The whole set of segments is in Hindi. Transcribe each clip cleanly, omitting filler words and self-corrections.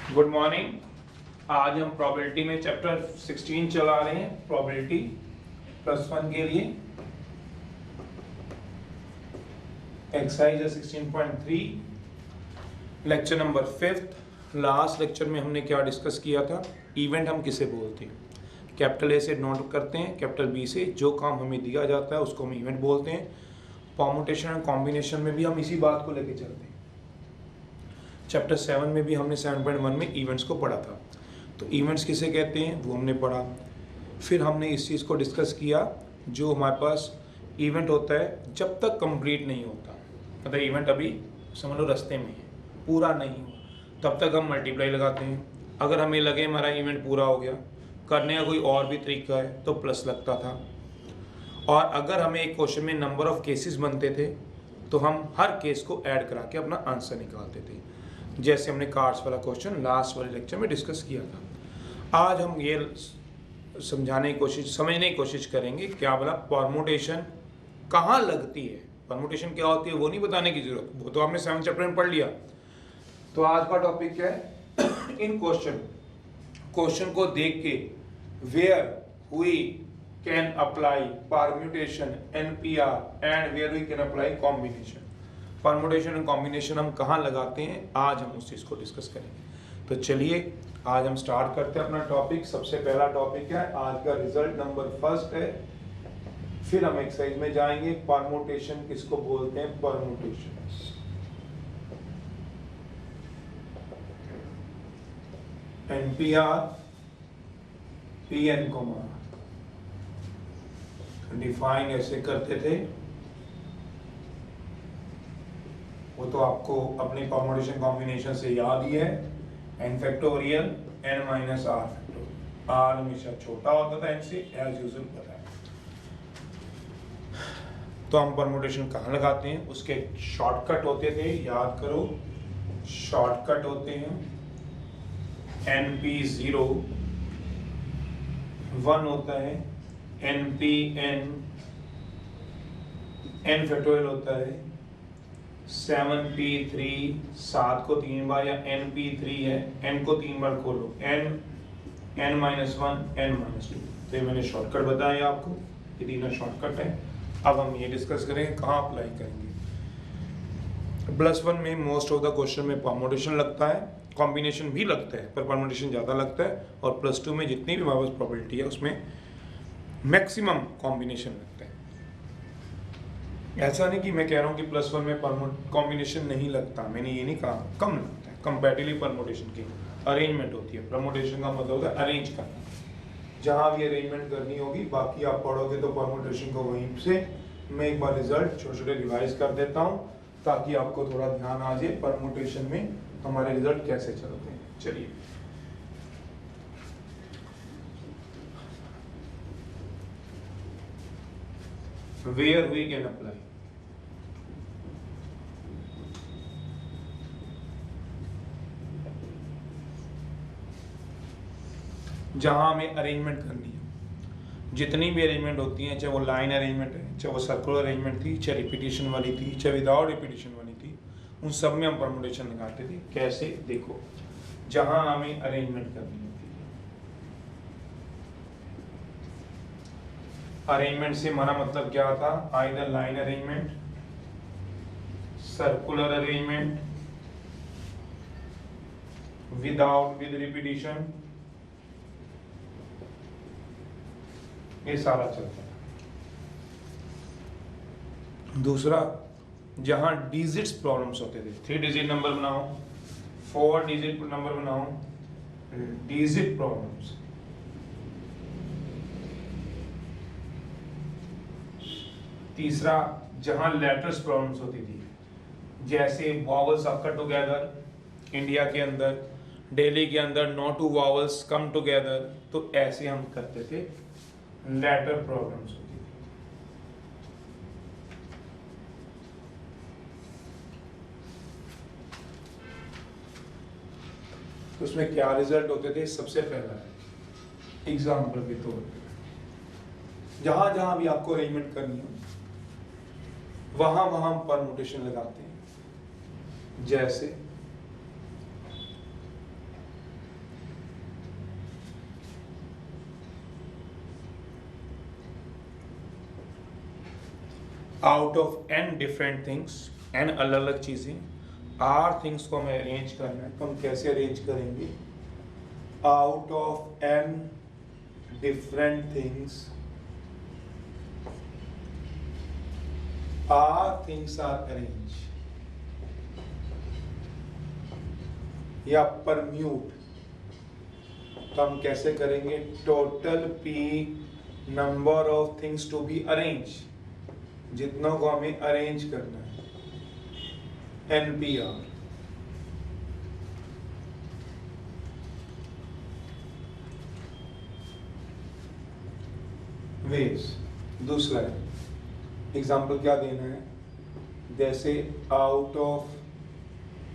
Good morning. आज हम प्रोबेबिलिटी में चैप्टर 16 चला रहे हैं, प्रोबेबिलिटी +1 के लिए। एक्सरसाइज है 16.3, लेक्चर नंबर 5। लास्ट लेक्चर में हमने क्या डिस्कस किया था? इवेंट हम किसे बोलते हैं? कैपिटल ए से नोट करते हैं, कैपिटल बी से जो काम हमें दिया जाता है उसको हम इवेंट बोलते हैं। परम्यूटेशन एंड कॉम्बिनेशन में भी हम इसी बात को लेके चलते हैं। चैप्टर 7 में भी हमने 7.1 में इवेंट्स को पढ़ा था। तो इवेंट्स किसे कहते हैं वो हमने पढ़ा। फिर हमने इस चीज़ को डिस्कस किया, जो हमारे पास इवेंट होता है जब तक कंप्लीट नहीं होता, मतलब इवेंट अभी समझ लो रास्ते में है, पूरा नहीं हुआ, तब तक हम मल्टीप्लाई लगाते हैं। अगर हमें लगे हमारा इवेंट पूरा हो गया, करने का कोई और भी तरीका है तो प्लस लगता था। और अगर हमें एक क्वेश्चन में नंबर ऑफ केसेस बनते थे तो हम हर केस को ऐड करा के अपना आंसर निकालते थे, जैसे हमने कार्ड्स वाला क्वेश्चन लास्ट वाले लेक्चर में डिस्कस किया था। आज हम ये समझने की कोशिश करेंगे क्या बोला परम्यूटेशन कहाँ लगती है। परम्यूटेशन क्या होती है वो नहीं बताने की जरूरत, वो तो आपने 7 चैप्टर में पढ़ लिया। तो आज का टॉपिक क्या है? इन क्वेश्चन को देख के where we can apply permutation, NPR and where we can apply combination. Permutation and combination हम कहाँ लगाते हैं, आज हम उस चीज़ को डिस्कस करेंगे। तो चलिए आज हम स्टार्ट करते हैं अपना टॉपिक। सबसे पहला टॉपिक है आज का रिजल्ट नंबर 1 है। फिर हम एक्सरसाइज में जाएंगे। परम्यूटेशन किसको बोलते हैं? परम्यूटेशन NPR PN डिफाइन ऐसे करते थे, वो तो आपको अपने परम्यूटेशन कॉम्बिनेशन से याद ही है। n factorial n minus r factorial. r हमेशा छोटा होता था n से, एज यूजुअल पता है। तो हम परम्यूटेशन कहाँ लगाते हैं? उसके शॉर्टकट होते थे, याद करो। शॉर्टकट होते हैं NP0, 1 होता है NPN, n फैक्टोरियल होता है 7P3, 7 को 3 बार, या NP3 है, n को 3 बार खोलो, n माइनस 1 n माइनस 2। तो ये मैंने शॉर्टकट बताया आपको, ये तीनों शॉर्टकट है। अब हम ये डिस्कस करेंगे कहाँ अप्लाई करेंगे। +1 में मोस्ट ऑफ द क्वेश्चन में परम्यूटेशन लगता है, कॉम्बिनेशन भी लगता है पर परम्यूटेशन ज़्यादा लगता है। और +2 में जितनी भी हमारे पास प्रोबेबिलिटी है उसमें मैक्सिमम कॉम्बिनेशन लगता है। ऐसा नहीं कि मैं कह रहा हूँ कि +1 में कॉम्बिनेशन नहीं लगता, मैंने ये नहीं कहा, कम लगता है। कंपैरेटिवली परम्यूटेशन की अरेंजमेंट होती है। परम्यूटेशन का मतलब होता है अरेंज करना, जहाँ भी अरेंजमेंट करनी होगी। बाकी आप पढ़ोगे तो परम्यूटेशन को वहीं से मैं एक बार रिजल्ट छोटे छोटे रिवाइज कर देता हूँ ताकि आपको थोड़ा ध्यान आ जाए परम्यूटेशन में हमारे रिजल्ट कैसे चलते हैं। चलिए वेयर वी कैन अप्लाई। जहां हमें अरेंजमेंट करनी है, जितनी भी अरेंजमेंट होती हैं, चाहे वो लाइन अरेंजमेंट है, चाहे वो सर्कुलर अरेंजमेंट थी, चाहे रिपीटिशन वाली थी, चाहे विदाउट रिपीटिशन वाली थी, उन सब में हम परम्यूटेशन लगाते थे। कैसे? देखो, जहां हमें अरेंजमेंट करनी होती है, अरेंजमेंट से हमारा मतलब क्या था? Either line arrangement, circular arrangement, with repetition, ये सारा चलता है। दूसरा, जहां डिजिट्स प्रॉब्लम्स होते थे, 3 डिजिट नंबर बनाओ, 4 डिजिट नंबर बनाओ, डिजिट प्रॉब्लम्स। तीसरा, जहां लेटर्स प्रॉब्लम्स होती थी, जैसे वॉवल्स अकर टुगेदर, इंडिया के अंदर, दिल्ली के अंदर नो 2 वॉवल्स कम टुगेदर, तो ऐसे हम करते थे, लेटर प्रॉब्लम्स होती थी। तो उसमें क्या रिजल्ट होते थे? सबसे पहला एग्जाम्पल के तौर पे, जहां जहां भी आपको अरेंजमेंट करनी हो वहां वहां हम परम्यूटेशन लगाते हैं। जैसे out of n different things, n अलग अलग चीज़ें, r थिंग्स को हमें अरेंज करना है। तो हम कैसे अरेंज करेंगे? Out of n different things r things are arranged, या परम्यूट। तो हम कैसे करेंगे? Total p number of things to be arrange, जितनों को हमें अरेंज करना है, NPR। वेज दूसरा है, एग्जाम्पल क्या देना है? जैसे out of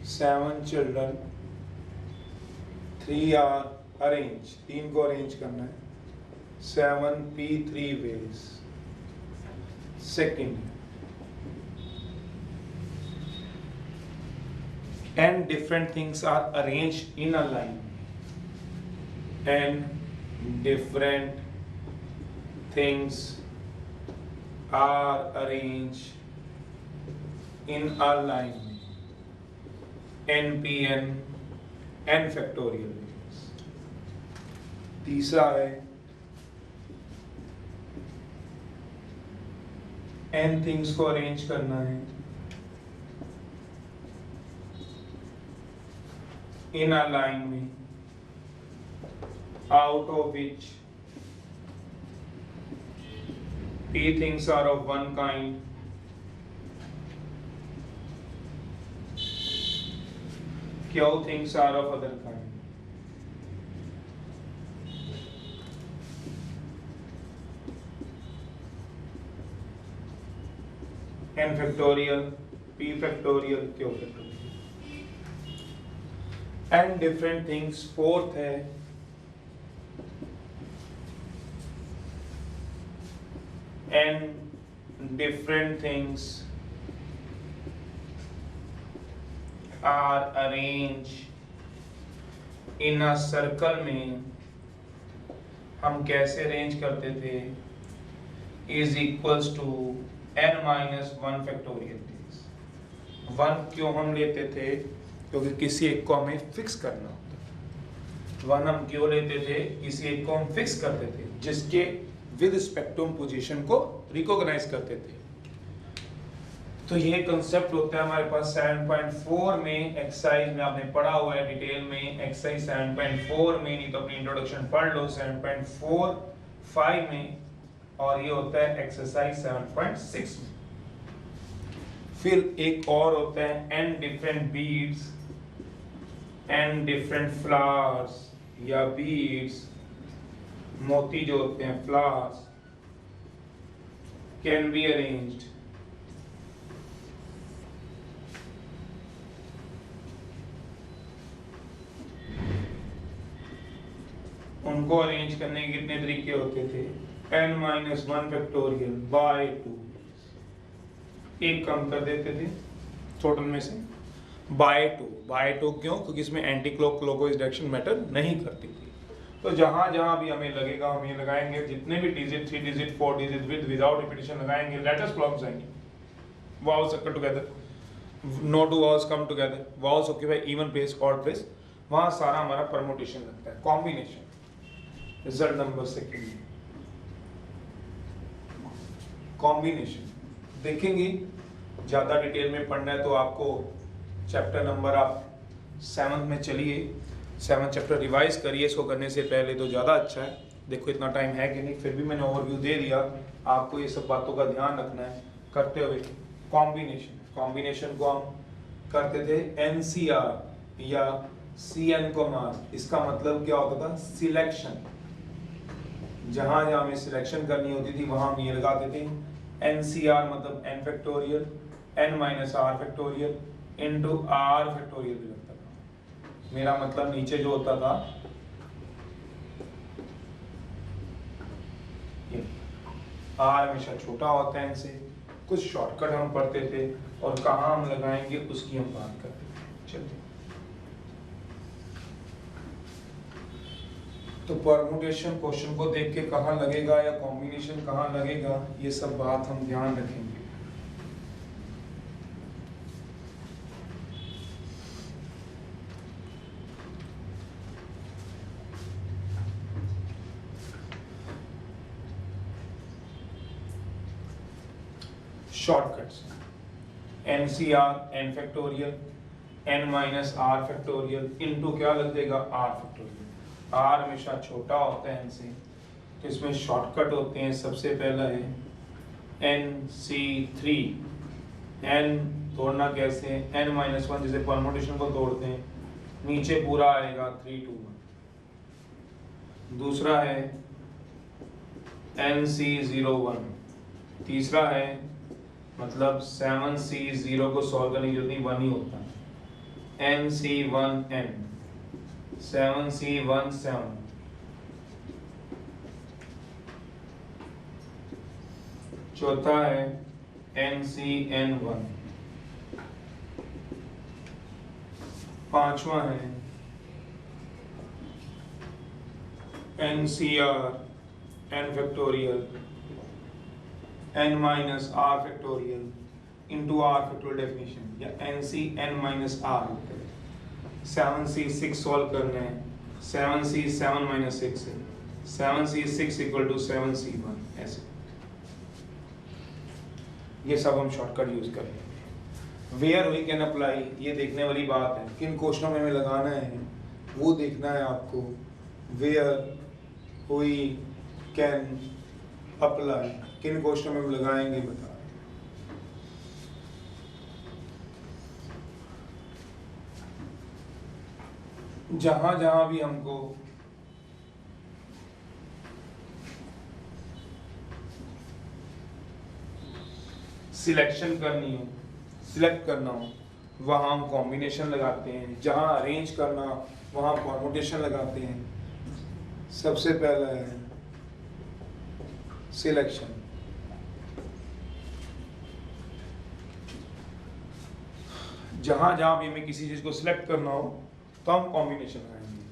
7 children 3 are arrange, 3 को अरेंज करना है 7p3 ways। Second, n different things are arranged in a line, n different things are arranged in a line, NPN n factorial ways। तीसरा है n थिंग्स को अरेंज करना है इन अ लाइन में, out of which p things are of one kind, q things are of other kind। n factorial, p factorial, q factorial। n different things, fourth है n different things are arranged in a circle में हम कैसे अरेंज करते थे? is equals to n minus 1 factorial days। 1 क्यों हम लेते थे? क्योंकि किसी एक को हमें फिक्स करना होता है। 1 हम क्यों लेते थे? किसी एक को हम फिक्स करते थे, जिसके विद स्पेक्ट्रम पोजीशन को रिकॉग्नाइज करते थे। तो ये कंसेप्ट होता है हमारे पास 7.4 में, एक्सरसाइज में आपने पढ़ा हुआ है डिटेल में, एक्सरसाइज 7.4 में, नहीं तो अपनी इंट्रोडक्शन पढ़ लो 7.45 में, और ये होता है एक्सरसाइज 7.6 में। फिर एक और होता है n different beads, n different flowers या बीड्स, मोती जो होते हैं फ्लावर्स, कैन बी अरेंज्ड उनको अरेंज करने के कितने तरीके होते थे? n minus 1 factorial by 2, एक कम कर देते थे टोटल में से, बाय 2 क्यों? क्योंकि इसमें एंटी क्लॉकवाइज डायरेक्शन मैटर नहीं करती थी। तो जहां जहां भी हमें लगेगा हम ये लगाएंगे, जितने भी digit 3 digit 4 digit with without repetition लगाएंगे, लेटेस्ट प्रॉब्लम्स आएंगे, vowels occur together, no two vowels come together, vowels occupy even place, odd place, वहां सारा हमारा परमुटेशन लगता है, combination. Result number second, combination देखेंगे। ज़्यादा डिटेल में पढ़ना है तो आपको चैप्टर नंबर आप 7 में चलिए, 7 चैप्टर रिवाइज करिए इसको करने से पहले, तो ज़्यादा अच्छा है। देखो इतना टाइम है कि नहीं, फिर भी मैंने ओवरव्यू दे दिया, आपको ये सब बातों का ध्यान रखना है करते हुए। कॉम्बिनेशन को हम करते थे NCR या CN को मार, इसका मतलब क्या होता था? सिलेक्शन। जहां जहां हमें सिलेक्शन करनी होती थी वहां हम ये लगाते थे NCR मतलब n factorial, n minus r factorial into r factorial भी लगता था। मेरा मतलब नीचे जो होता था r हमेशा छोटा होता है n से, कुछ शॉर्टकट हम पढ़ते थे और कहाँ हम लगाएंगे उसकी हम बात करते थे। चलिए, तो परमुटेशन क्वेश्चन को देख के कहाँ लगेगा या कॉम्बिनेशन कहाँ लगेगा, ये सब बात हम ध्यान रखेंगे। Shortcuts N C R N factorial N minus R factorial into क्या लग जाएगा आर फैक्टोरियल। आर हमेशा छोटा होता है एन से, तो इसमें शॉर्टकट होते हैं। सबसे पहला है एन सी थ्री, एन तोड़ना कैसे, एन माइनस वन जैसे परमुटेशन को तोड़ते हैं, नीचे पूरा आएगा 3 2 1। दूसरा है एन सी 01, तीसरा है मतलब 7 सी 0 को सॉल्व करने की जरूरत नहीं, 1 ही होता है। एन सी 1 एन 7 सी 1 7। चौथा है एन सी एन 1। पांचवा है N C R N factorial N minus R factorial into R factorial definition, या N C N minus R. 7 C 6 solve करना है, 7 सी 7 माइनस 6 है, 7 सी 6 इक्वल टू 7 सी 1। ऐसे ये सब हम शॉर्टकट यूज कर लेंगे। वेयर वी कैन अप्लाई, ये देखने वाली बात है, किन क्वेश्चनों में हमें लगाना है वो देखना है आपको। वेयर वी कैन अप्लाई, किन क्वेश्चनों में हम लगाएंगे बता। जहां जहां भी हमको सिलेक्शन करनी हो, सिलेक्ट करना हो, वहां हम कॉम्बिनेशन लगाते हैं। जहां अरेंज करना वहां परमुटेशन लगाते हैं। सबसे पहला है सिलेक्शन। जहां जहां भी हमें किसी चीज को सिलेक्ट करना हो तो हम कॉम्बिनेशन लगाएंगे।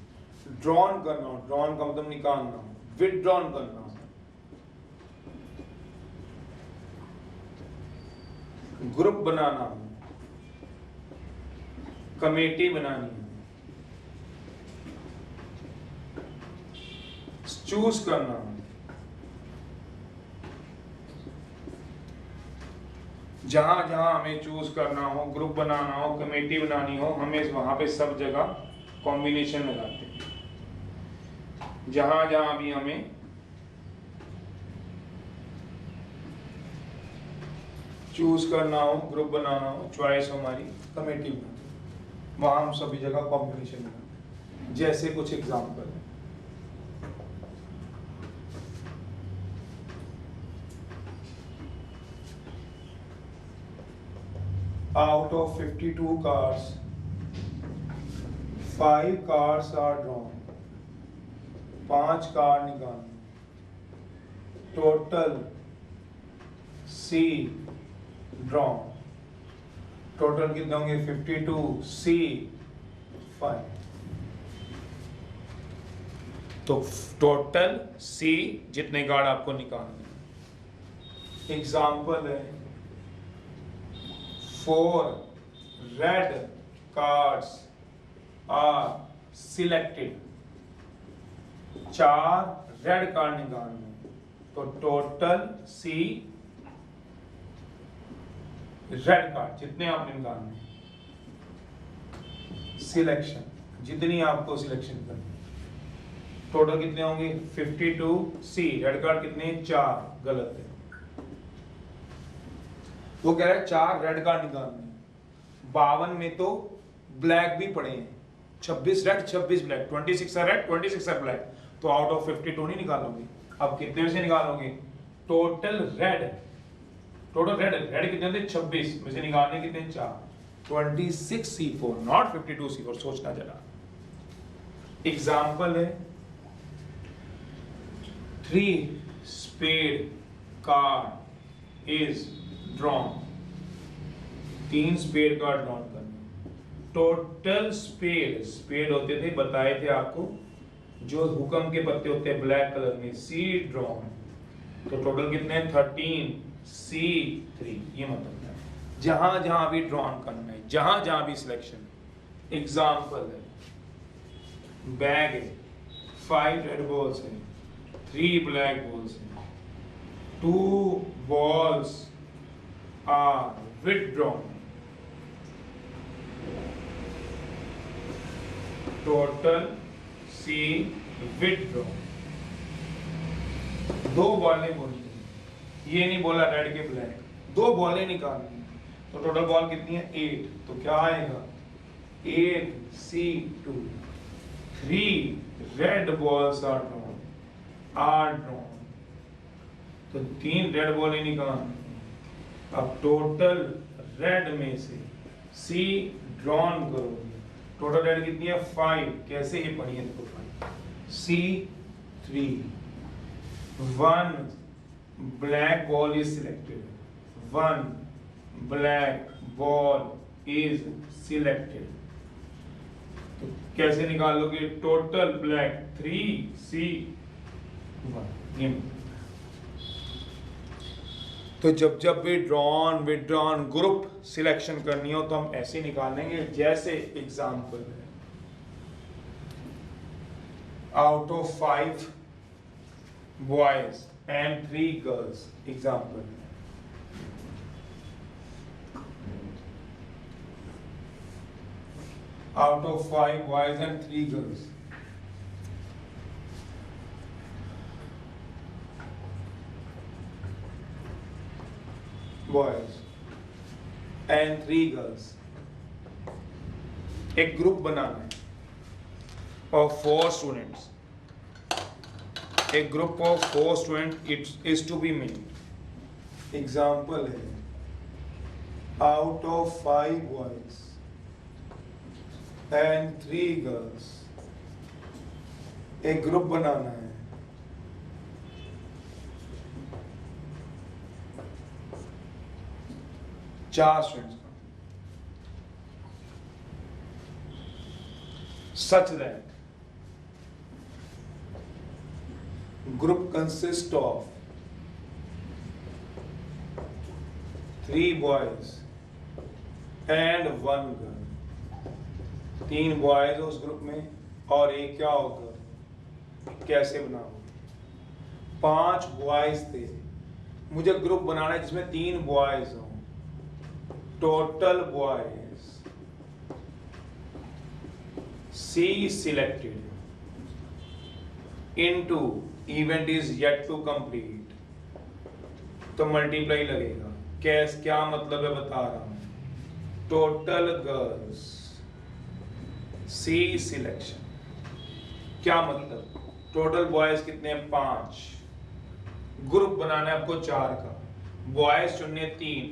ड्रॉन करना हो, ड्रॉन का मतलब निकालना हो, विथड्रॉन करना हो, ग्रुप बनाना हो, कमेटी बनानी हो, चूज करना हो। जहां जहां हमें चूज करना हो, ग्रुप बनाना हो, कमेटी बनानी हो, हमें वहां पे सब जगह कॉम्बिनेशन लगाते हैं। जहां जहां भी हमें चूज करना हो, ग्रुप बनाना हो, चॉइस हमारी कमेटी बनानी, वहां हम सभी जगह कॉम्बिनेशन बनाते हैं। जैसे कुछ एग्जाम्पल है, out of 52 cards 5 cards are drawn, 5 card निकालने, टोटल C drawn, टोटल कितने होंगे 52 C 5। तो टोटल C जितने कार्ड आपको निकालने। एग्जाम्पल है 4 red cards are selected, 4 red card निकालने, तो टोटल C रेड कार्ड जितने आपने निकालने। सिलेक्शन जितनी आपको सिलेक्शन करनी, टोटल कितने होंगे 52 C, रेड कार्ड कितने 4, गलत है। वो कह रहा है 4 रेड कार्ड निकालने, 52 में तो ब्लैक भी पड़े हैं, 26 रेड 26 ब्लैक, 26 है रेड 26 है ब्लैक, तो आउट ऑफ 52 नहीं निकालोगे। अब कितने में से निकालोगे, टोटल रेड रेड कितने थे 26 में से निकालने कितने 4, 26 C4 नॉट 52 C4, सोचना जरा। एग्जाम्पल है 3 spade card is drawn, 3 spade card drawn करने, टोटल स्पेड होते थे, बताए थे आपको जो हुक्म के पत्ते होते हैं ब्लैक कलर में, C ड्रॉन, तो टोटल कितने 13 C3। ये मतलब है जहां जहां भी ड्रॉन करना है, जहां जहां भी सिलेक्शन। एग्जाम्पल है बैग है, 5 रेड बॉल्स है, 3 ब्लैक बॉल्स है, 2 balls are withdrawn. Total C withdrawn. दो बॉलें बोली, ये नहीं बोला रेड के ब्लैक, दो बॉलें निकालनी तो टोटल बॉल कितनी है 8, तो क्या आएगा 8C2, 3 red balls are drawn, तो 3 रेड बॉल ही निकालनी। अब टोटल रेड में से C ड्रॉन करोगे, टोटल रेड कितनी है 5, कैसे ये पढ़िए देखो 5 C3, 1 black ball is selected, 1 black ball is selected, तो कैसे निकालोगे टोटल ब्लैक 3C1। तो जब विड्रॉन ग्रुप सिलेक्शन करनी हो तो हम ऐसे निकालेंगे, जैसे एग्जाम्पल है out of 5 boys and 3 girls, example out of 5 boys and 3 girls. Boys and 3 girls. एक ग्रुप बनाना है of 4 students. A group of 4 students is to be made. Example है out of 5 boys and 3 girls, एक ग्रुप बनाना है चार स्टूडेंट्स का, such that group consists of 3 boys and 1 girl, 3 boys उस ग्रुप में और एक क्या होगा, कैसे बनाओ 5 बॉयज थे, मुझे ग्रुप बनाना है जिसमें 3 बॉयज हो, total boys C selected into event is yet to complete, तो मल्टीप्लाई लगेगा, क्या मतलब है बता रहा हूं, टोटल गर्ल्स C सिलेक्शन, क्या मतलब टोटल बॉयज कितने हैं 5, ग्रुप बनाना है आपको 4 का, बॉयज चुनने 3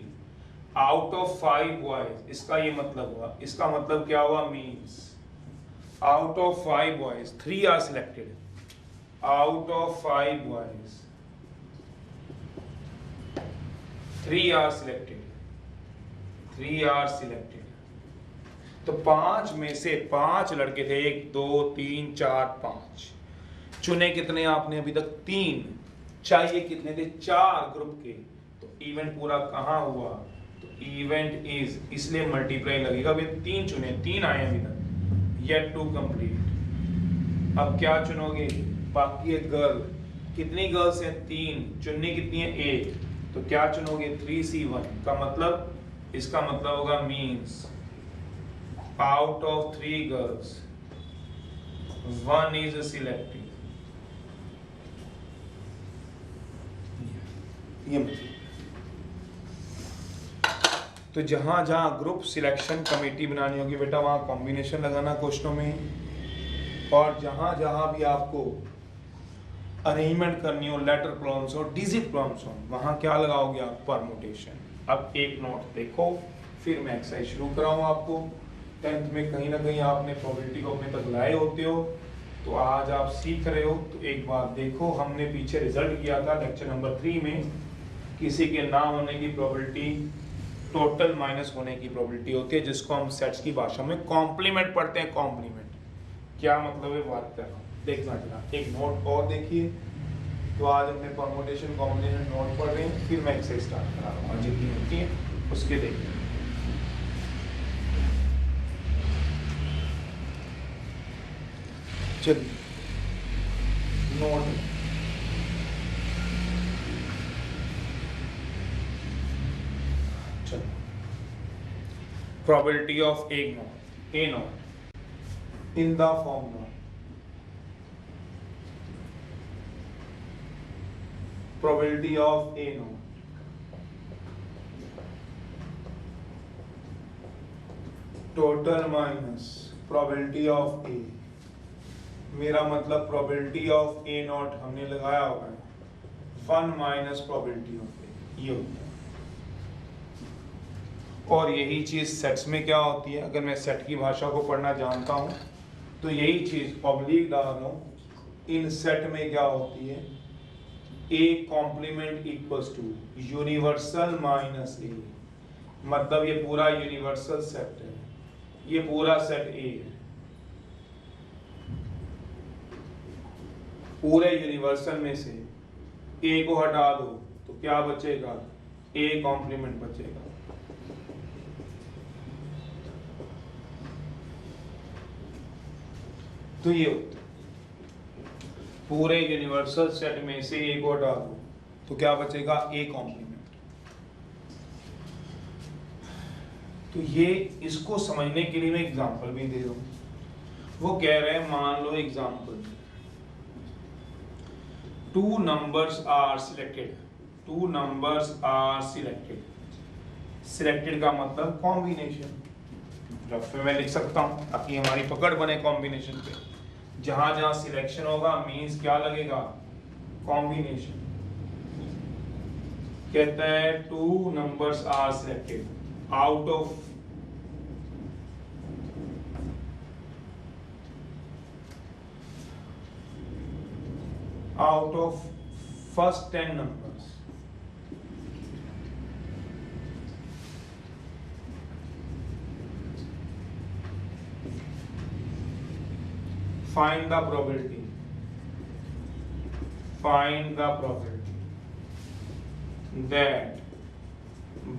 आउट ऑफ 5 बॉयज, इसका ये मतलब हुआ, इसका मतलब क्या हुआ means out of 5 boys 3 are selected, out of 5 boys 3 are selected, 3 are selected, तो 5 में से 5 लड़के थे, 1 2 3 4 5, चुने कितने आपने अभी तक 3, चाहिए कितने थे 4 ग्रुप के, तो इवेंट पूरा कहाँ हुआ, तो इवेंट इज, इसलिए मल्टीप्लाई लगेगा, अभी 3 चुने, 3 आए अभी तक, येट टू कंप्लीट। अब क्या चुनोगे, बाकी एक गर्ल, कितनी गर्ल्स हैं 3, चुननी कितनी है 1, तो क्या चुनोगे 3C1 का मतलब, इसका मतलब होगा means out of 3 girls 1 is selected, ये मतलब तो जहां जहां ग्रुप सिलेक्शन कमेटी बनानी होगी बेटा वहां कॉम्बिनेशन लगाना क्वेश्चनों में, और जहां जहां भी आपको अरेंजमेंट करनी हो, लेटर प्रॉब्लम्स हो, डिजिट प्रॉब्लम्स हो, वहां क्या लगाओगे आप परमुटेशन। अब एक नोट देखो, फिर मैं एक्सरसाइज शुरू कराऊं आपको। 10th में कहीं ना कहीं आपने प्रोबेबिलिटी को अपने तक लाए होते हो, तो आज आप सीख रहे हो, तो एक बार देखो, हमने पीछे रिजल्ट किया था लेक्चर नंबर 3 में, किसी के ना होने की प्रोबेबिलिटी टोटल माइनस होने की प्रोबेबिलिटी होती है, जिसको हम सेट्स की भाषा में कॉम्प्लीमेंट पढ़ते हैं। कॉम्प्लीमेंट क्या मतलब है, बात कर रहा हूँ, देखना जरा एक नोट और देखिए। तो आज हमने परमुटेशन कॉम्बिनेशन नोट पढ़ रहे हैं, फिर मैं एक्सरसाइज स्टार्ट करा रहा हूँ, जितनी होती है उसके देखिए। चलिए note, probability of A naught in the formula. Probability of A naught total minus probability of A, मेरा मतलब probability of A naught हमने लगाया होगा 1 माइनस probability of A, ये होता है। और यही चीज सेट्स में क्या होती है, अगर मैं सेट की भाषा को पढ़ना जानता हूँ तो यही चीज ऑब्लिक डाल रहा हूँ, इन सेट में क्या होती है, A complement equals to universal minus A, मतलब ये पूरा यूनिवर्सल सेट है, ये पूरा सेट A है, पूरे यूनिवर्सल में से A को हटा दो तो क्या बचेगा, A कॉम्प्लीमेंट बचेगा। तो ये होता है पूरे यूनिवर्सल सेट में से A को हटा दो तो क्या बचेगा, A कॉम्प्लीमेंट। तो ये इसको समझने के लिए मैं एग्जांपल भी दे रहा हूं। वो कह रहे हैं, मान लो example, two numbers are selected, two numbers are selected, selected का मतलब कॉम्बिनेशन, रफ में मैं लिख सकता हूं ताकि हमारी पकड़ बने कॉम्बिनेशन पे। जहां जहां सिलेक्शन होगा मींस क्या लगेगा, कॉम्बिनेशन। कहता है two numbers are selected out of first 10 numbers, find the probability that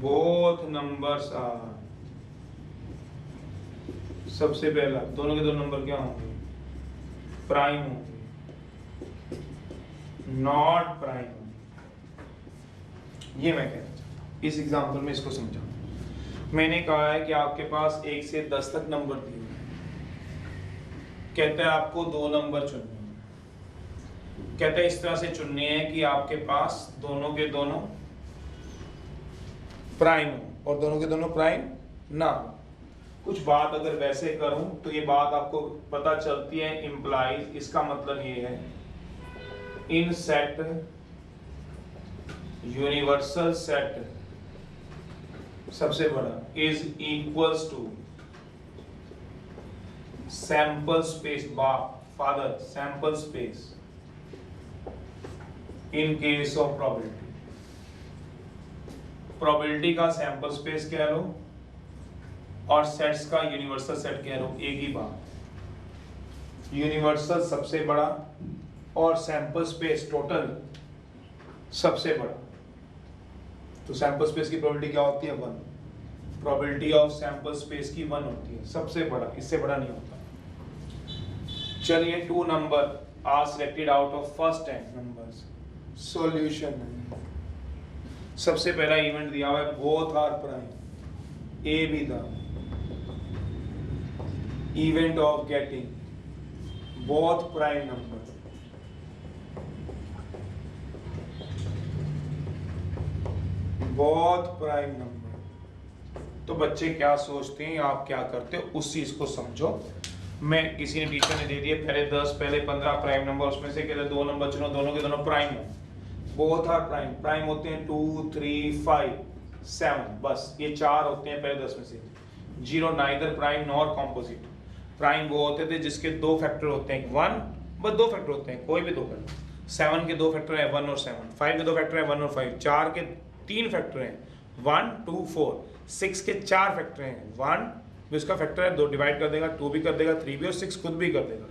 both numbers are, सबसे पहला दोनों के दोनों नंबर क्या होंगे, प्राइम होंगे, नॉट प्राइम होंगे। ये मैं कहना चाहता हूं, इस एग्जांपल में इसको समझाऊं। मैंने कहा है कि आपके पास 1 से 10 तक नंबर दिए हैं, कहता है आपको 2 नंबर चुनने हैं, कहता है इस तरह से चुनने हैं कि आपके पास दोनों के दोनों प्राइम हो और दोनों के दोनों प्राइम ना हो। कुछ बात अगर वैसे करूं तो ये बात आपको पता चलती है, इंप्लाइज, इसका मतलब ये है इन सेट यूनिवर्सल सेट सबसे बड़ा is equals to sample space, father sample space in case of probability. Probability का सैंपल स्पेस कह लो और सेट्स का यूनिवर्सल सेट कह लो, एक ही बात। यूनिवर्सल सबसे बड़ा और सैंपल स्पेस टोटल सबसे बड़ा। तो सैंपल स्पेस की प्रोबेबिलिटी क्या होती है, 1। प्रोबेबिलिटी ऑफ सैंपल स्पेस की 1 होती है, सबसे बड़ा, इससे बड़ा नहीं होता। चलिए 2 number are selected out of first 10 numbers, solution है। सबसे पहला इवेंट दिया हुआ है both are prime, A B the event of getting both prime number, both prime number. तो बच्चे क्या सोचते हैं, आप क्या करते हो, उस चीज को समझो। मैं किसी ने टीचर ने दे दिए पहले 10 पहले 15 प्राइम नंबर, उसमें से कहते 2 नंबर चुनो, दोनों के दोनों प्राइम हो, बोथ आर प्राइम। प्राइम होते हैं 2 3 5 7, बस ये 4 होते हैं पहले 10 में से। 0 neither prime nor composite. Prime वो होते थे जिसके 2 फैक्टर होते हैं, 1 बस 2 फैक्टर होते हैं, कोई भी 2 फैक्टर। 7 के 2 फैक्टर है 1 और 7, 5 के 2 फैक्टर है 1 और 5, 4 के 3 फैक्टर हैं 1 2 4, 6 के 4 फैक्टर हैं 1 भी उसका फैक्टर है 2 डिवाइड कर देगा, 2 भी कर देगा, 3 भी और 6 खुद भी कर देगा,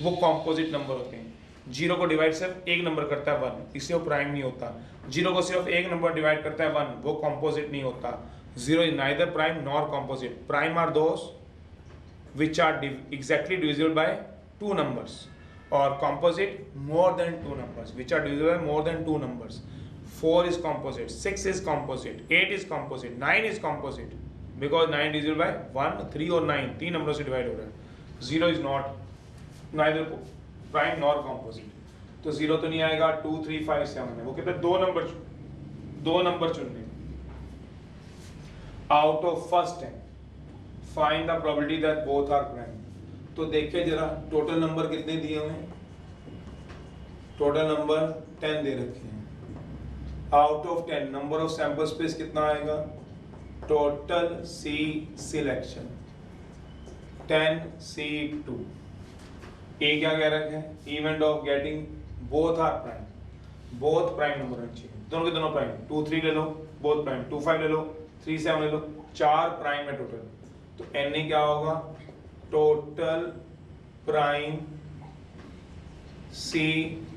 वो कॉम्पोजिट नंबर होते हैं। 0 को डिवाइड सिर्फ एक नंबर करता है 1, इसलिए वो प्राइम नहीं होता। 0 को सिर्फ एक नंबर डिवाइड करता है 1, वो कॉम्पोजिट नहीं होता। 0 is neither prime nor composite. Prime are those which are exactly divisible by 2 numbers, or composite more than 2 numbers, which are divisible by more than 2 numbers. 4 is composite, 6 is composite, 8 is composite, 9 is composite, because 9 divisible by 1, 3 और 9 तीन नंबरों से डिवाइड हो रहा है. 0 is not neither prime nor composite, तो 0 तो नहीं आएगा. 2, 3, 5, 7 है. वो कहते हैं दो नंबर चुनने. Out of first 10 find the probability that both are prime. तो देखिए जरा टोटल नंबर कितने दिए हुए हैं. टोटल नंबर 10 दे रखे हैं. Out of 10 number of sample space कितना आएगा. टोटल सी सिलेक्शन 10C2. ए क्या कह रखे हैं. Event of getting both are prime. Both prime number होने चाहिए, दोनों के दोनों प्राइम. 2, 3 ले लो बोथ प्राइम. 2, 5 ले लो, 3, 7 ले लो, 4 प्राइम है टोटल. तो एन क्या होगा. Total prime C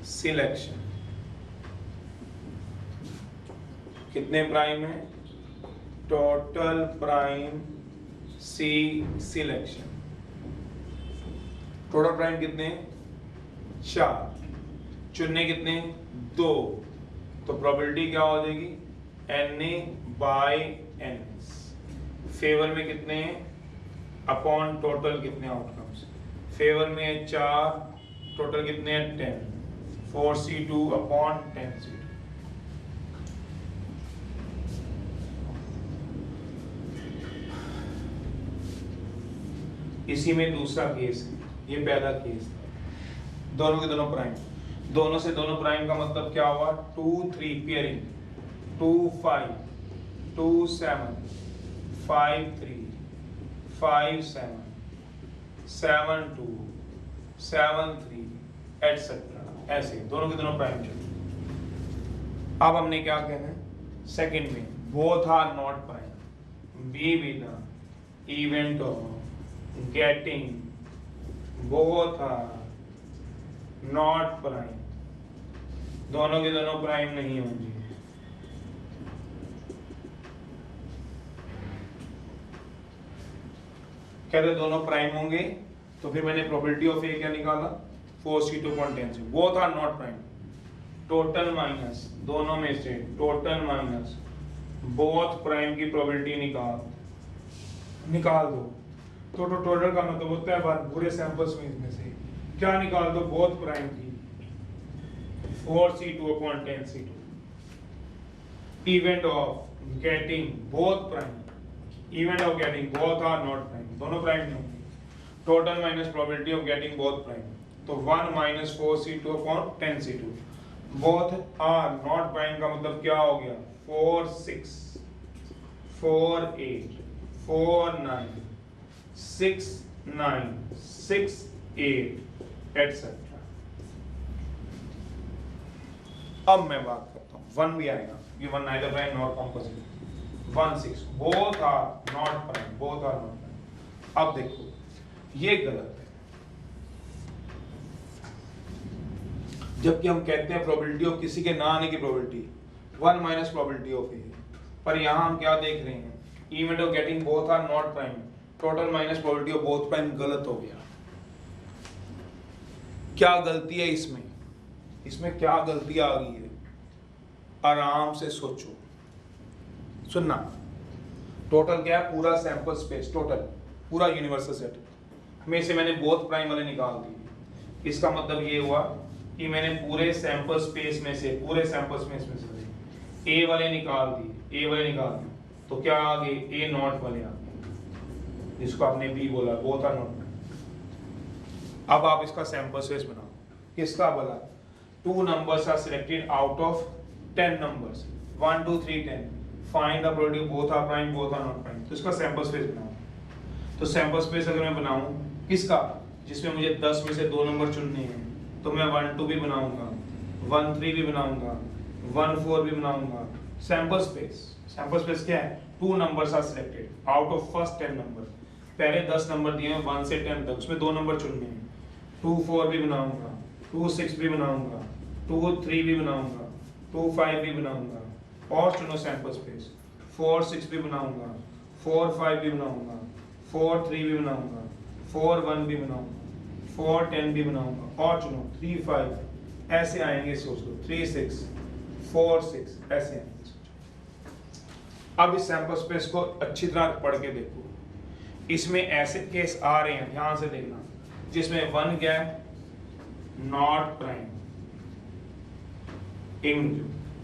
selection. कितने प्राइम है. Total prime C selection. Total prime कितने 4. चुनने कितने 2. तो प्रोबेबिलिटी क्या हो जाएगी Na/n. फेवर में कितने अपॉन टोटल कितने आउटकम्स. फेवर में 4, टोटल कितने हैं 10. 4C2 upon 10C2. इसी में दूसरा केस है. ये पहला केस है. दोनों के दोनों प्राइम. दोनों से दोनों प्राइम का मतलब क्या हुआ. 2, 3 पेयरिंग. 2, 5, 2, 7, 5, 3, 5, 7, 7, 2, 7, 3 एटसेट्रा. ऐसे दोनों के दोनों प्राइम चले. अब हमने क्या कहना है सेकंड में. Both are not prime. B with the event of getting both are not prime. दोनों के दोनों प्राइम नहीं होंगे. कहते दोनों प्राइम होंगे तो फिर मैंने प्रोबेबिलिटी ऑफ ए क्या निकाला 4C2.10. Both are not prime. Total minus दोनों में से टोटल माइनस बोथ प्राइम की प्रोबेबिलिटी निकाल दो. तो टोटल का मतलब होता है पूरे सैंपल्स में इसमें से क्या निकाल दो. बोथ प्राइम की 4C2/10C2. Event of getting both prime. Event of getting both are not prime. दोनों प्राइम नहीं होंगे. Total minus probability of getting both prime. तो 1 - 4C2/10C2. Both are not prime का मतलब क्या हो गया 4, 6, 4, 8, 4, 9, 6, 9, 6, 8 एटसेट्रा. अब मैं बात करता हूं 1 भी आएगा. ये 1 neither prime nor composite. 1, 6 both are not prime. Both are not prime. अब देखो ये गलत है. जबकि हम कहते हैं प्रोबेबिलिटी ऑफ किसी के ना आने की probability 1 minus probability of A. पर यहां हम क्या देख रहे हैं event of getting both are not prime. Total minus probability of both prime. गलत हो गया. क्या गलती है इसमें. इसमें क्या गलती आ गई है. आराम से सोचो. सुनना. टोटल क्या है पूरा सैंपल स्पेस. टोटल पूरा यूनिवर्सल सेट में से मैंने बोथ प्राइम वाले निकाल दिए. इसका मतलब ये हुआ कि मैंने पूरे सैंपल स्पेस में से ए वाले निकाल दिए. तो क्या आ गए ए नॉट वाले आ गए जिसको आपने बी बोला. Both are not. अब आप इसका सैंपल स्पेस बनाओ. किसका बोला 2 numbers are selected out of 10 numbers. 1, 2, 3, 10. Find the probability both are prime both are not prime. तो इसका सैंपल स्पेस बनाओ. तो सैंपल स्पेस अगर मैं बनाऊं किसका जिसमें मुझे 10 में से 2 नंबर चुनने हैं तो मैं 1, 2 भी बनाऊंगा, 1, 3 भी बनाऊंगा, 1, 4 भी बनाऊंगा. सैंपल स्पेस क्या है 2 numbers are selected out of first 10 number. पहले 10 नंबर दिए हैं 1 से 10 तक. उसमें 2 नंबर चुनने हैं. 2, 4 भी बनाऊंगा, 2, 6 भी बनाऊंगा, 2, 3 भी बनाऊंगा, 2, 5 भी बनाऊंगा. और चुनो सैंपल स्पेस. 4, 6 भी बनाऊंगा, 4, 5 भी बनाऊंगा, 4, 3 भी बनाऊंगा, 4, 1 भी बनाऊंगा, 4, 10 भी बनाऊंगा. और चुनो 3, 5 ऐसे आएंगे. सोच लो 3, 6, 4, 6 ऐसे आएंगे. अब इस सैंपल स्पेस को अच्छी तरह पढ़ के देखो, इसमें ऐसे केस आ रहे हैं, ध्यान से देखना, जिसमें वन गैप नॉट प्राइम,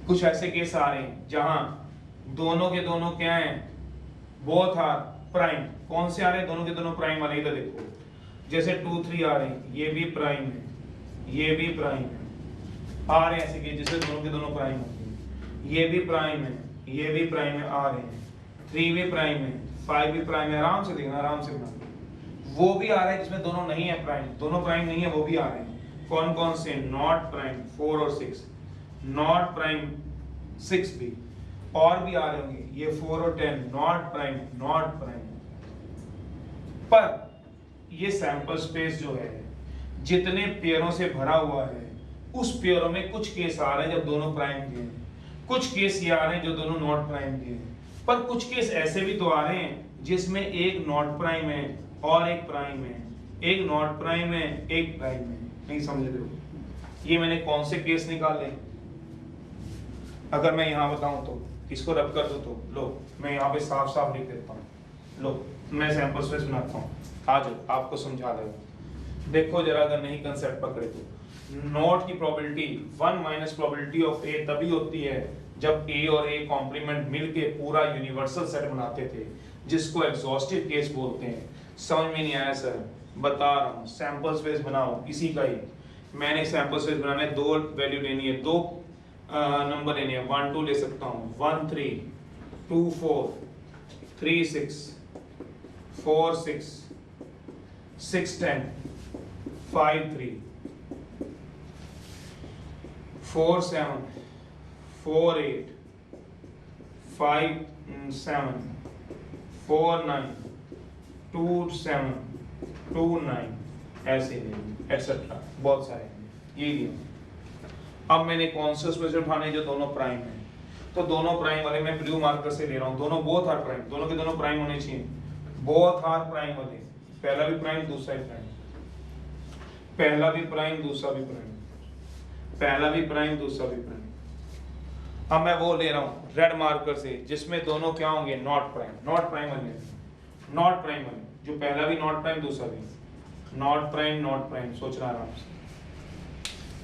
कुछ ऐसे केस आ रहे हैं जहां दोनों के दोनों क्या हैं, बोथ आर प्राइम। कौन से आ रहे हैं? दोनों के दोनों प्राइम वाले। इधर देखो, जैसे 2 3 आ रहे हैं, ये भी प्राइम है, ये भी प्राइम है, आ रहे हैं ऐसे केस जिससे दोनों के दोनों प्राइम होते हैं, ये भी प्राइम है, ये भी प्राइम है, आ रहे हैं, 3 भी प्राइम है, 5 भी प्राइम है। आराम से देखना, आराम से देखना। वो भी आ रहे हैं जिसमें दोनों नहीं है प्राइम, दोनों प्राइम नहीं है, वो भी आ रहे हैं। कौन कौन से? नॉट प्राइम 4 और 6, नॉट प्राइम 6 भी, और भी आ रहे होंगे, ये 4 और 10, नॉट प्राइम, नॉट प्राइम। पर ये सैंपल स्पेस जो है जितने पेयरों से भरा हुआ है, उस पेयरों में कुछ केस आ रहे हैं जब दोनों प्राइम के हैं, कुछ केस ये आ रहे हैं जो दोनों नॉट प्राइम के हैं, पर कुछ केस ऐसे भी तो आ रहे हैं जिसमें एक नॉट प्राइम है और एक प्राइम है, एक नॉट प्राइम है, एक प्राइम है। नहीं समझ रहे हो? ये मैंने कौन से केस निकाले? अगर मैं यहाँ बताऊं तो, इसको रब कर दो तो, लो मैं यहाँ पे साफ साफ लिख देता हूँ। लो मैं सैंपल स्पेस बनाता हूँ, आ जाओ आपको समझा देगा। देखो जरा, अगर नहीं कंसेप्ट पकड़े तो, नॉट की प्रोबेबिलिटी 1 माइनस प्रोबेबिलिटी ऑफ ए तभी होती है जब ए और ए कॉम्प्लीमेंट मिलके पूरा यूनिवर्सल सेट बनाते थे, जिसको एग्जॉस्टिव केस बोलते हैं। समझ में नहीं आया सर? बता रहा हूँ, सैंपल स्पेस बनाओ इसी का ही। मैंने सैंपल स्पेस बनाने 2 वैल्यू लेनी है, 2 नंबर लेने हैं, 1 2 ले सकता हूँ, 1 3 2 4 3 6 4 6 6 10 5 3 4 7 4 8 5 7 4 9 2 7 2 9, ऐसे एक्सेट्रा बहुत सारे ये लिया। अब मैंने कौन से उसमें से उठाने जो दोनों प्राइम है, तो दोनों प्राइम वाले मैं ब्लू मार्कर से ले रहा हूँ, दोनों बोथ आर प्राइम, दोनों के दोनों प्राइम होने चाहिए, बोथ आर प्राइम वाले, पहला भी प्राइम दूसरा भी प्राइम, पहला भी प्राइम दूसरा भी प्राइम, पहला भी प्राइम दूसरा भी प्राइम। अब मैं वो ले रहा हूँ रेड मार्कर से जिसमें दोनों क्या होंगे, नॉट प्राइम, नॉट प्राइम वाले, नॉट प्राइम वाले, जो पहला भी नॉट प्राइम दूसरा भी नॉट प्राइम, नॉट प्राइम। सोचना आराम से,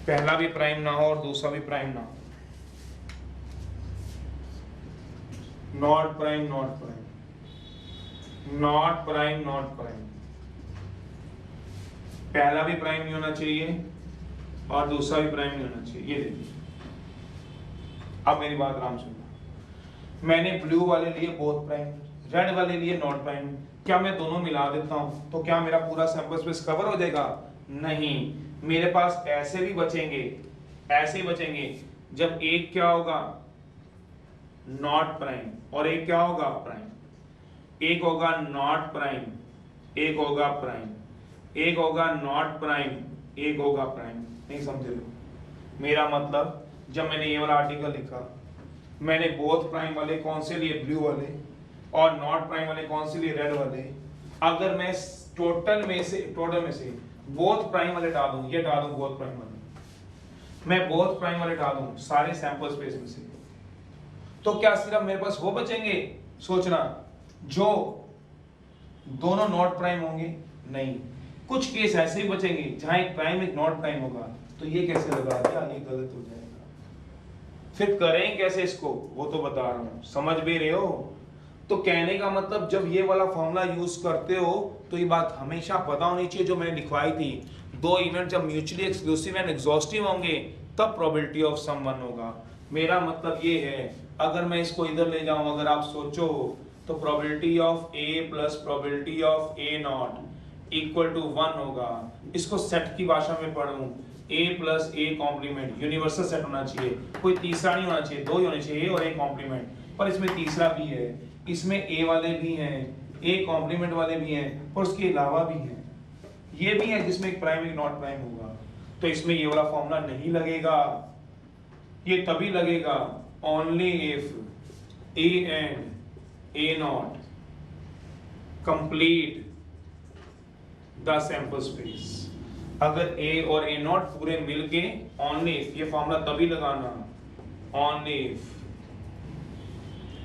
पहला भी प्राइम ना हो और दूसरा भी प्राइम ना हो, not prime, not prime, not prime, not prime, पहला भी प्राइम नहीं होना चाहिए और दूसरा भी प्राइम नहीं होना चाहिए। ये देखिए, अब मेरी बात आराम सुनना, मैंने ब्लू वाले लिए बोथ प्राइम, रेड वाले लिए नॉट प्राइम, क्या मैं दोनों मिला देता हूं तो क्या मेरा पूरा सैंपल स्पेस कवर हो जाएगा? नहीं, मेरे पास ऐसे भी बचेंगे, ऐसे ही बचेंगे जब एक क्या होगा, नॉट प्राइम, और एक क्या होगा, प्राइम। एक होगा नॉट प्राइम, एक होगा प्राइम, एक होगा नॉट प्राइम, एक होगा प्राइम। नहीं समझ रहे हो? मेरा मतलब, जब मैंने ये वाला आर्टिकल लिखा, मैंने बोथ प्राइम वाले कौन से लिए, ब्लू वाले, और नॉट प्राइम वाले कौन से लिए, रेड वाले। अगर मैं टोटल में से बोथ प्राइम वाले डालूं, ये डालूं बोथ प्राइम वाले, मैं बोथ प्राइम वाले डालूं सारे सैंपल स्पेस में से, तो क्या सिर्फ मेरे पास वो बचेंगे? सोचना, जो दोनों नॉट प्राइम होंगे? नहीं, कुछ केस ऐसे ही बचेंगे जहां एक प्राइम एक नॉट प्राइम होगा। तो ये कैसे लगा दिया, ये गलत हो जाएगा। फिर करें कैसे इसको, वो तो बता रहा हूं, समझ भी रहे हो? तो कहने का मतलब, जब ये वाला फॉर्मूला यूज करते हो तो ये बात हमेशा पता होनी चाहिए जो मैंने लिखवाई थी, दो इवेंट जब म्यूचुअली एक्सक्लूसिव एंड एग्जॉस्टिव होंगे तब प्रोबेबिलिटी ऑफ सम वन होगा। मेरा मतलब ये है, अगर मैं इसको इधर ले जाऊं, अगर आप सोचो तो probability of A plus probability of A not equal to 1 होगा। इसको सेट की भाषा में पढ़ूं, A plus A complement, universal set होना चाहिए, कोई तीसरा नहीं होना चाहिए, दो ही होने चाहिए, ए और ए कॉम्प्लीमेंट। पर इसमें तीसरा भी है, इसमें ए वाले भी हैं, ए कॉम्प्लीमेंट वाले भी हैं, और उसके अलावा भी हैं, ये भी है जिसमें एक प्राइम एक नॉट प्राइम होगा। तो इसमें ये वाला फॉर्मूला नहीं लगेगा, ये तभी लगेगा only if A and A not complete the sample space. अगर ए और ए नॉट पूरे मिलके, ओनली इफ, ये फॉर्मूला तभी लगाना, ओनली इफ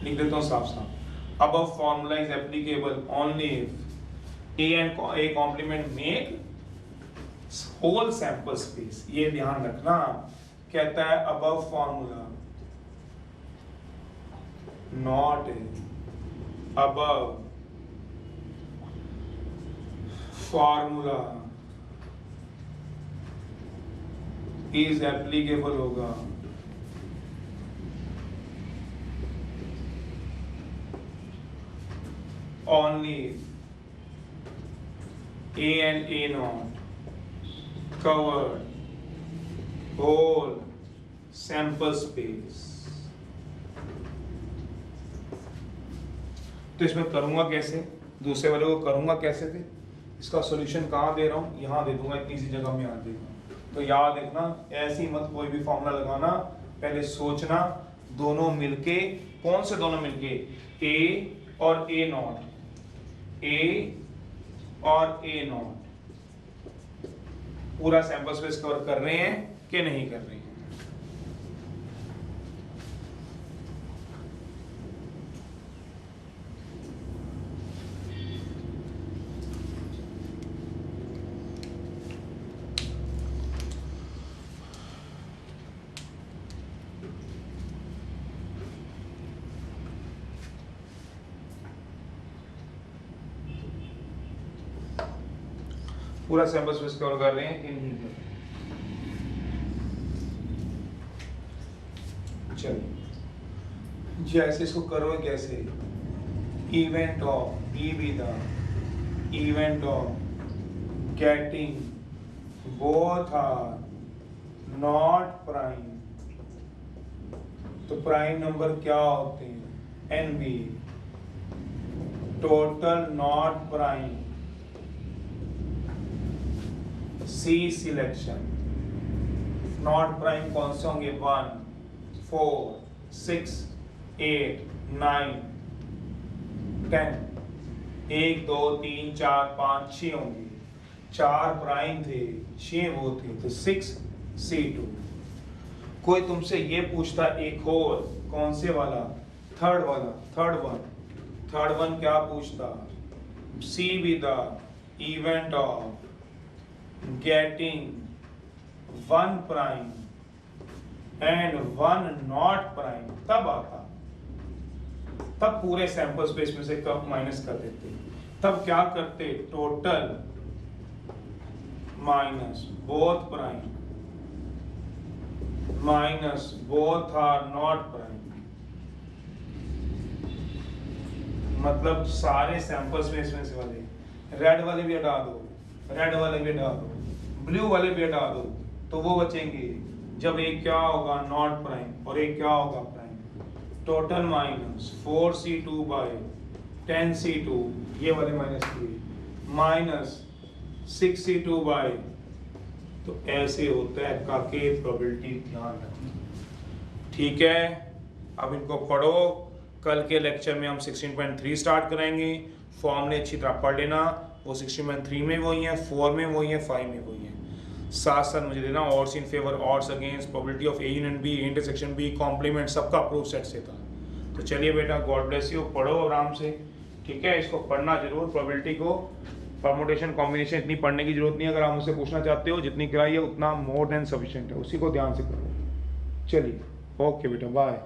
लिख देता हूँ साफ साफ। अब formula is applicable only if A and A complement make whole sample space. ये ध्यान रखना, कहता है above formula not above formula is applicable होगा only A and A naught covered whole sample space। तो इसमें करूंगा कैसे, दूसरे वाले को करूंगा कैसे थे, इसका सॉल्यूशन कहाँ दे रहा हूँ, यहाँ दे दूंगा, इतनी सी जगह में यहाँ देगा। तो याद रखना, ऐसी मत कोई भी फॉर्मूला लगाना, पहले सोचना दोनों मिलके, कौन से दोनों मिलके, A और A नॉट, A और A नॉट पूरा सैंपल स्पेस कवर कर रहे हैं कि नहीं कर रहे हैं। पूरा सैंपल स्पेस कवर कर रहे हैं इन। चलिए जैसे इसको करोगे कैसे, event of B B the event of getting both are not prime. तो प्राइम नंबर क्या होते हैं, N B, total not prime, C selection. Not prime कौन से होंगे, 1 4 6 8 9 10, 1 2 3 4 5 6 होंगे, 4 प्राइम थे, 6 वो थे, तो 6 C2। कोई तुमसे ये पूछता एक और, कौन से वाला, थर्ड वाला, थर्ड वन क्या पूछता, C B the event of getting 1 prime and 1 not prime, तब आता, तब पूरे सैंपल स्पेस में से कब माइनस कर देते, तब क्या करते, total minus both prime minus both are not prime. मतलब सारे सैंपल स्पेस में से वाले, रेड वाले भी हटा दो, रेड वाले भी हटा दो, ब्लू वाले भी हटा दो, तो वो बचेंगे जब एक क्या होगा नॉट प्राइम और एक क्या होगा prime. Total minus 4C2 by 10C2, ये वाले माइनस किए, माइनस 6C2 बाई, तो ऐसे होता है काके प्रोबेबिलिटी, ध्यान रखना। ठीक है, अब इनको पढ़ो, कल के लेक्चर में हम 16.3 स्टार्ट करेंगे। फॉर्मूले अच्छी तरह पढ़ लेना, वो 16.3 में वही है, 4 में वही है, 5 में वही है। साथ साथ मुझे देना odds in favour, odds against, probability of A union B, intersection B, complement, सबका प्रूफ सेट से था। तो चलिए बेटा, गॉड ब्लेस यू, पढ़ो आराम से, ठीक है। इसको पढ़ना जरूर, प्रोबेबिलिटी को, परमुटेशन कॉम्बिनेशन इतनी पढ़ने की जरूरत नहीं है, अगर आप मुझसे पूछना चाहते हो जितनी कराई है उतना मोर देन सफिशिएंट है, उसी को ध्यान से करो। चलिए ओके बेटा, बाय।